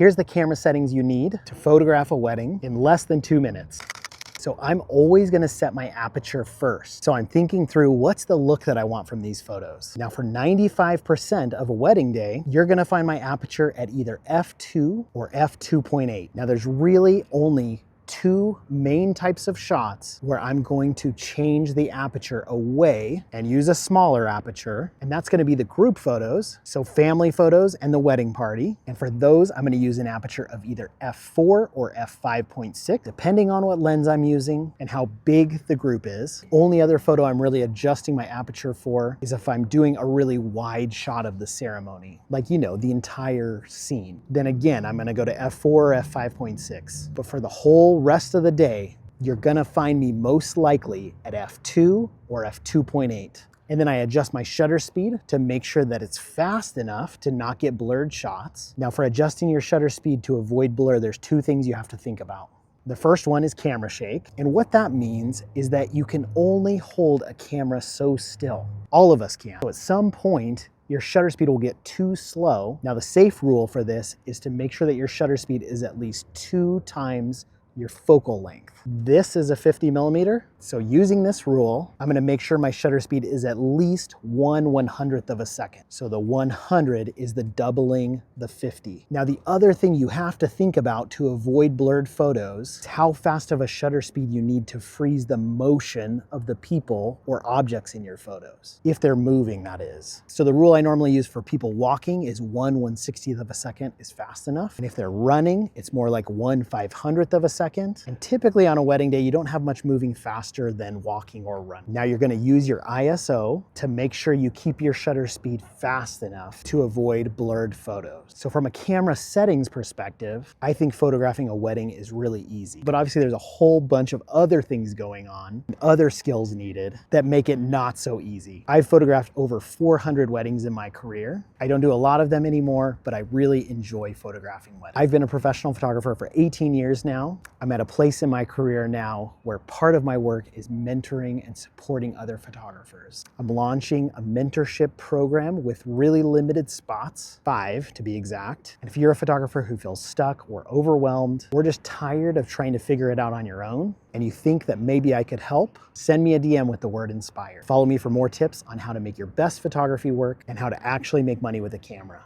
Here's the camera settings you need to photograph a wedding in less than 2 minutes. So I'm always gonna set my aperture first. So I'm thinking through what's the look that I want from these photos. Now for 95% of a wedding day, you're gonna find my aperture at either f2 or f2.8. Now there's really only two main types of shots where I'm going to change the aperture away and use a smaller aperture, and that's gonna be the group photos, so family photos and the wedding party. And for those, I'm gonna use an aperture of either f4 or f5.6, depending on what lens I'm using and how big the group is. Only other photo I'm really adjusting my aperture for is if I'm doing a really wide shot of the ceremony, like, you know, the entire scene. Then again, I'm gonna go to f4 or f5.6. But for the whole rest of the day, you're gonna find me most likely at f2 or f2.8. And then I adjust my shutter speed to make sure that it's fast enough to not get blurred shots. Now for adjusting your shutter speed to avoid blur, there's two things you have to think about. The first one is camera shake. And what that means is that you can only hold a camera so still. All of us can. So at some point, your shutter speed will get too slow. Now the safe rule for this is to make sure that your shutter speed is at least 2 times your focal length. This is a 50 millimeter. So using this rule, I'm gonna make sure my shutter speed is at least 1/100th of a second. So the 100 is the doubling the 50. Now the other thing you have to think about to avoid blurred photos is how fast of a shutter speed you need to freeze the motion of the people or objects in your photos. If they're moving, that is. So the rule I normally use for people walking is 1/160th of a second is fast enough. And if they're running, it's more like 1/500th of a second. And typically on a wedding day, you don't have much moving faster than walking or running. Now you're gonna use your ISO to make sure you keep your shutter speed fast enough to avoid blurred photos. So from a camera settings perspective, I think photographing a wedding is really easy. But obviously there's a whole bunch of other things going on, other skills needed that make it not so easy. I've photographed over 400 weddings in my career. I don't do a lot of them anymore, but I really enjoy photographing weddings. I've been a professional photographer for 18 years now. I'm at a place in my career now where part of my work is mentoring and supporting other photographers. I'm launching a mentorship program with really limited spots, 5 to be exact. And if you're a photographer who feels stuck or overwhelmed, or just tired of trying to figure it out on your own, and you think that maybe I could help, send me a DM with the word inspire. Follow me for more tips on how to make your best photography work and how to actually make money with a camera.